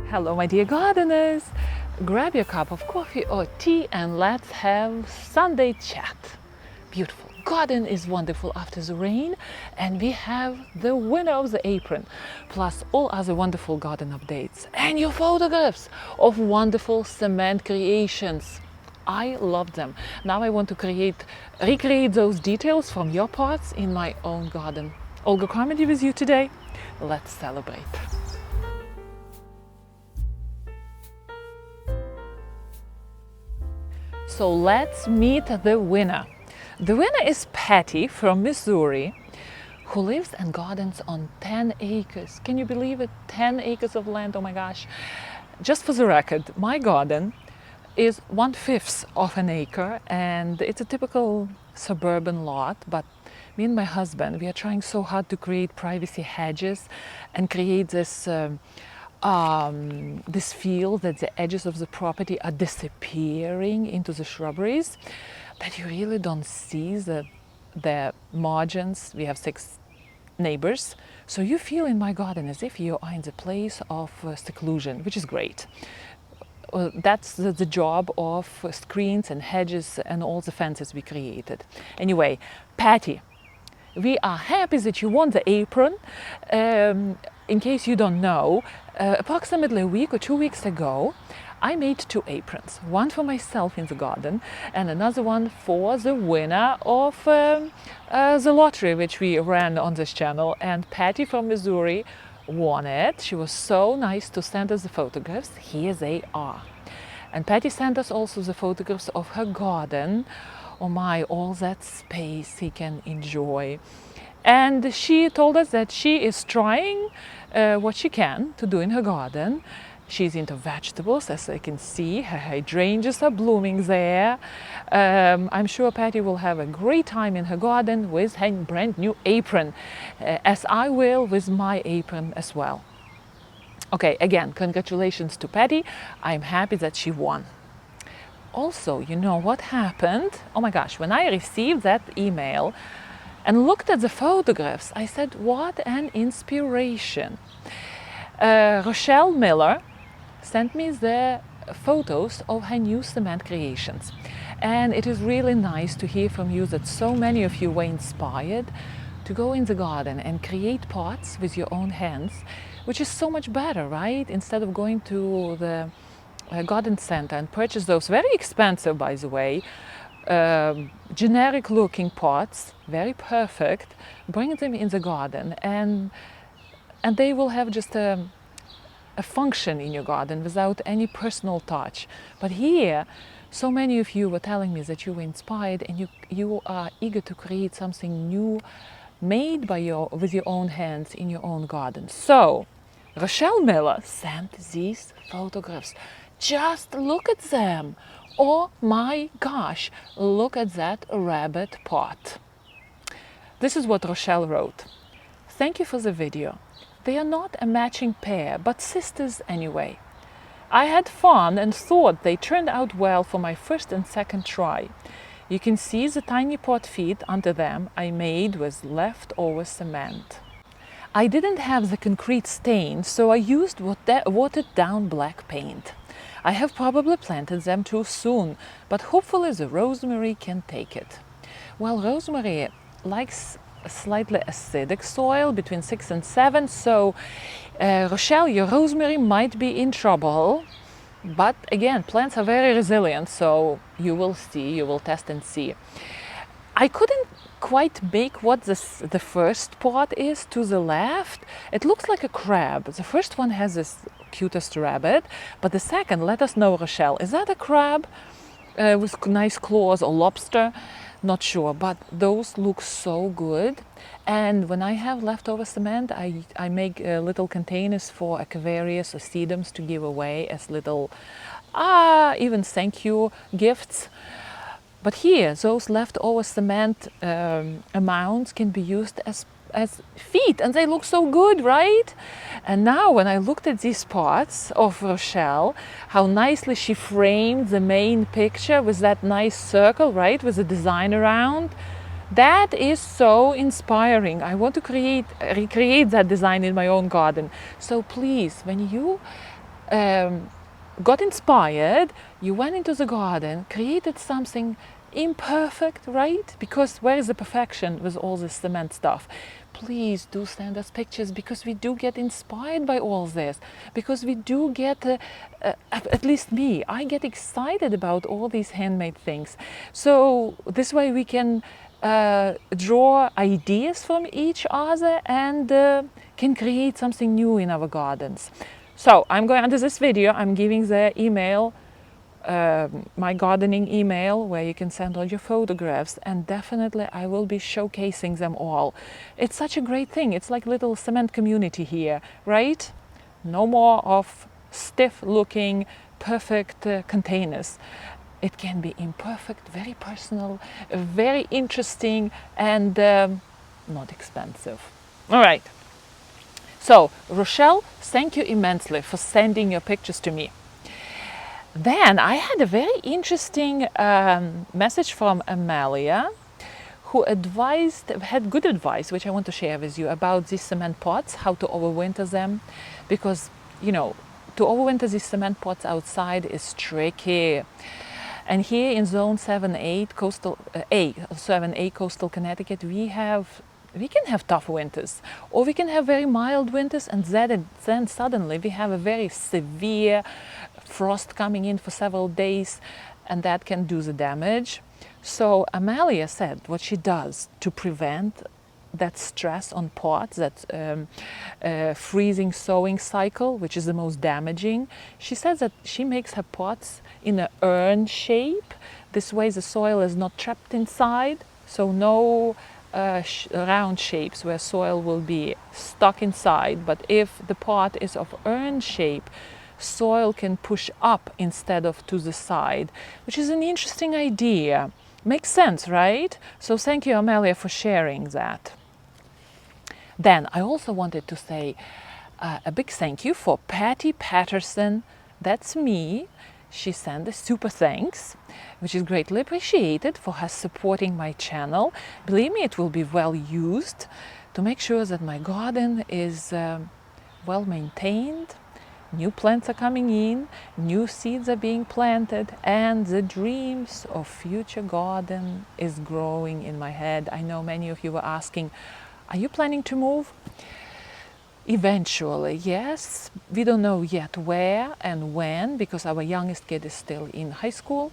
Hello, my dear gardeners! Grab your cup of coffee or tea and let's have Sunday chat. Beautiful. Garden is wonderful after the rain, and we have the winner of the apron, plus all other wonderful garden updates and your photographs of wonderful cement creations. I love them. Now I want to recreate those details from your pots in my own garden. Olga, Carmody with you today. Let's celebrate. So let's meet the winner. The winner is Patty from Missouri, who lives and gardens on 10 acres. Can you believe it? 10 acres of land, oh my gosh. Just for the record, my garden is 1/5 of an acre, and it's a typical suburban lot, but me and my husband, we are trying so hard to create privacy hedges and create this this feel that the edges of the property are disappearing into the shrubberies, that you really don't see the margins. We have 6 neighbors, so you feel in my garden as if you are in the place of seclusion, which is great. That's the job of screens and hedges and all the fences we created. Anyway, Patty, we are happy that you won the apron. In case you don't know, approximately a week or 2 weeks ago, I made 2 aprons, one for myself in the garden and another one for the winner of the lottery which we ran on this channel, and Patty from Missouri won it. She was so nice to send us the photographs. Here they are. And Patty sent us also the photographs of her garden. Oh my, all that space he can enjoy. And she told us that she is trying what she can to do in her garden. She's into vegetables, as I can see. Her hydrangeas are blooming there. I'm sure Patty will have a great time in her garden with her brand new apron, as I will with my apron as well. Okay, again, congratulations to Patty. I'm happy that she won. Also, you know what happened? Oh my gosh, when I received that email and looked at the photographs, I said, what an inspiration. Rochelle Miller sent me the photos of her new cement creations. And it is really nice to hear from you that so many of you were inspired to go in the garden and create pots with your own hands, which is so much better, right? Instead of going to the garden center and purchase those very expensive, by the way, generic looking pots, very perfect, bring them in the garden and they will have just a function in your garden without any personal touch. But here, so many of you were telling me that you were inspired and you are eager to create something new made with your own hands in your own garden. So Rochelle Miller sent these photographs. Just look at them. Oh my gosh, look at that rabbit pot. This is what Rochelle wrote. Thank you for the video. They are not a matching pair, but sisters anyway. I had fun and thought they turned out well for my first and second try. You can see the tiny pot feet under them I made with leftover cement. I didn't have the concrete stain, so I used watered down black paint. I have probably planted them too soon, but hopefully the rosemary can take it. Well, rosemary likes a slightly acidic soil between 6 and 7, so Rochelle, your rosemary might be in trouble. But again, plants are very resilient, so you will see, you will test and see. I couldn't quite make what the first pot is to the left. It looks like a crab. The first one has this cutest rabbit, but the second, let us know, Rochelle, is that a crab with nice claws or lobster? Not sure, but those look so good. And when I have leftover cement, I make little containers for aquarius or sedums to give away as little even thank you gifts. But here, those leftover cement amounts can be used as feet, and they look so good, right? And now when I looked at these pots of Rochelle, how nicely she framed the main picture with that nice circle, right, with the design around, that is so inspiring. I want to recreate that design in my own garden. So please, when you got inspired, you went into the garden, created something imperfect, right? Because where is the perfection with all this cement stuff? Please do send us pictures, because we do get inspired by all this, because we do get, at least me, I get excited about all these handmade things. So this way we can draw ideas from each other and can create something new in our gardens. So I'm going, under this video, I'm giving the email, my gardening email, where you can send all your photographs, and definitely I will be showcasing them all. It's such a great thing. It's like little cement community here, right? No more of stiff looking, perfect containers. It can be imperfect, very personal, very interesting, and not expensive. All right. So, Rochelle, thank you immensely for sending your pictures to me. Then I had a very interesting message from Amalia, who had good advice, which I want to share with you, about these cement pots, how to overwinter them, because, you know, to overwinter these cement pots outside is tricky. And here in Zone 7A, coastal 7A coastal Connecticut, we can have tough winters, or we can have very mild winters, and then suddenly we have a very severe frost coming in for several days, and that can do the damage. So Amalia said what she does to prevent that stress on pots, that freezing sowing cycle, which is the most damaging. She says that she makes her pots in an urn shape. This way the soil is not trapped inside, so no round shapes where soil will be stuck inside. But if the pot is of urn shape, soil can push up instead of to the side, which is an interesting idea. Makes sense, right? So thank you, Amalia, for sharing that. Then I also wanted to say a big thank you for Patty Patterson. That's me. She sent a super thanks, which is greatly appreciated, for her supporting my channel. Believe me, it will be well used to make sure that my garden is well maintained. New plants are coming in, new seeds are being planted, and the dreams of future garden is growing in my head. I know many of you were asking, are you planning to move? Eventually, yes. We don't know yet where and when, because our youngest kid is still in high school.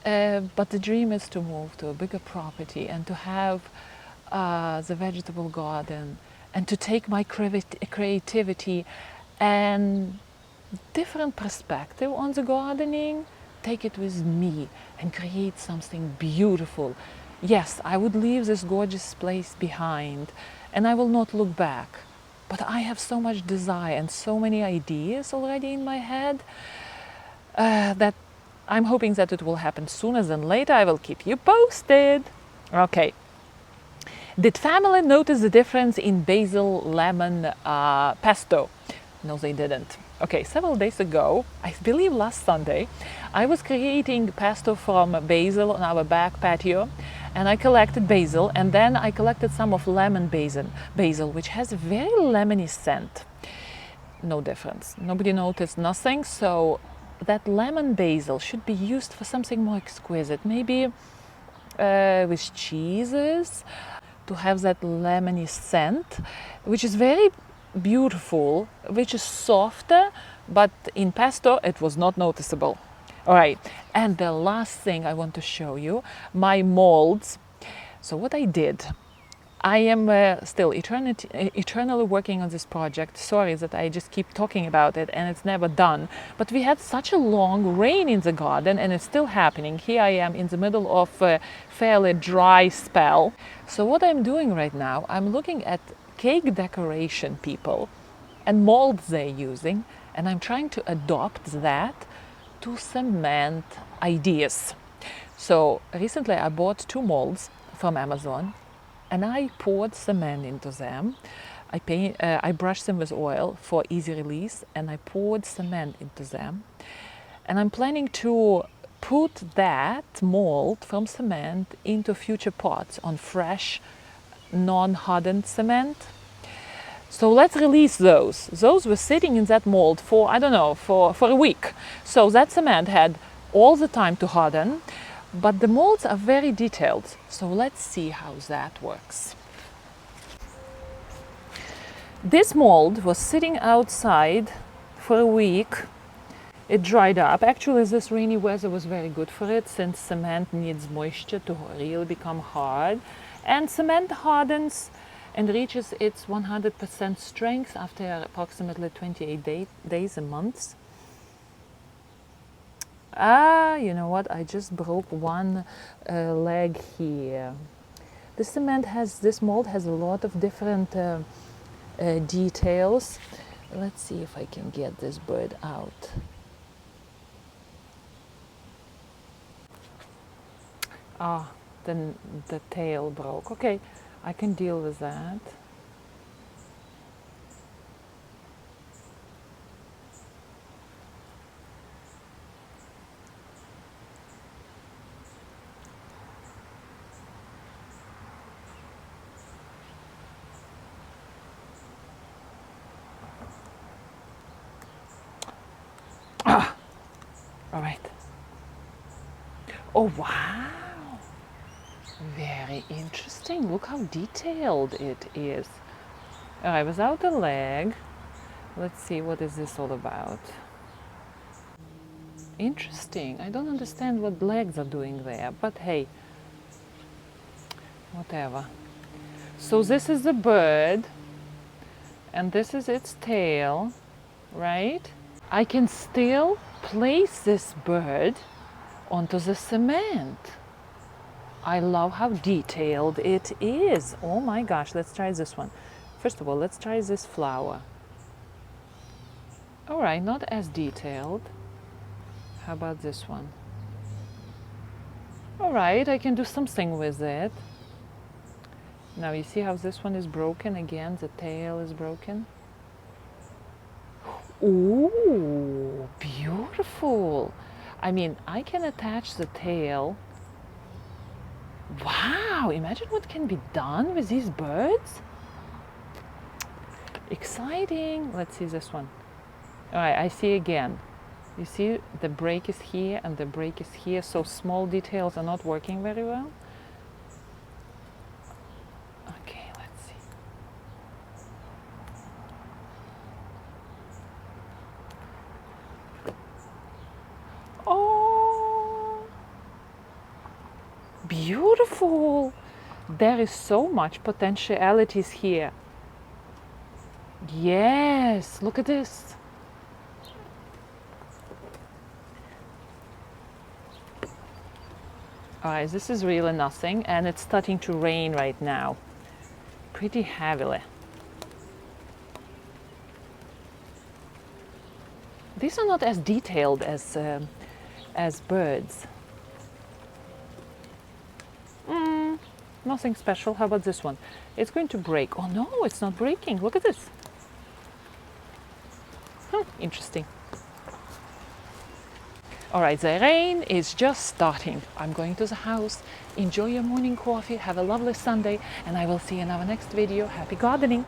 But the dream is to move to a bigger property and to have the vegetable garden, and to take my creativity and different perspective on the gardening, take it with me and create something beautiful. Yes, I would leave this gorgeous place behind and I will not look back. But I have so much desire and so many ideas already in my head that I'm hoping that it will happen sooner than later. I will keep you posted. Okay. Did family notice the difference in basil lemon pesto? No, they didn't. Okay, several days ago, I believe last Sunday, I was creating pesto from basil on our back patio, and I collected basil, and then I collected some of lemon basil, which has a very lemony scent. No difference. Nobody noticed nothing, so that lemon basil should be used for something more exquisite, maybe with cheeses, to have that lemony scent, which is very beautiful, which is softer, but in pesto it was not noticeable. All right, and the last thing I want to show you, my molds. So what I did, I am still eternally working on this project. Sorry that I just keep talking about it and it's never done. But we had such a long rain in the garden and it's still happening. Here I am in the middle of a fairly dry spell. So what I'm doing right now, I'm looking at cake decoration people and molds they're using, and I'm trying to adopt that to cement ideas. So recently I bought 2 molds from Amazon and I poured cement into them. I brushed them with oil for easy release and I poured cement into them. And I'm planning to put that mold from cement into future pots on fresh, non-hardened cement. So let's release those. Those were sitting in that mold for, I don't know, for a week. So that cement had all the time to harden, but the molds are very detailed. So let's see how that works. This mold was sitting outside for a week. It dried up. Actually, this rainy weather was very good for it, since cement needs moisture to really become hard. And cement hardens and reaches its 100% strength after approximately 28 days and months. You know what? I just broke one leg here. This mold has a lot of different details. Let's see if I can get this bird out. Then the tail broke. Okay, I can deal with that. All right. Oh, wow. Very interesting. Look how detailed it is. All right, without the leg, let's see, what is this all about? Interesting. I don't understand what legs are doing there, but hey, whatever. So this is the bird, and this is its tail, right? I can still place this bird onto the cement. I love how detailed it is. Oh my gosh, let's try this one. First of all, let's try this flower. All right, not as detailed. How about this one? All right, I can do something with it. Now you see how this one is broken again? The tail is broken. Ooh, beautiful. I mean, I can attach the tail. Wow, imagine what can be done with these birds. Exciting. Let's see this one. All right, I see again. You see the break is here and the break is here, so small details are not working very well. Okay, let's see. Oh, beautiful. There is so much potentialities here. Yes, look at this. All right, this is really nothing, and it's starting to rain right now, pretty heavily. These are not as detailed as birds. Nothing special. How about this one? It's going to break. Oh no, it's not breaking. Look at this. Interesting. All right, the rain is just starting. I'm going to the house. Enjoy your morning coffee. Have a lovely Sunday, and I will see you in our next video. Happy gardening.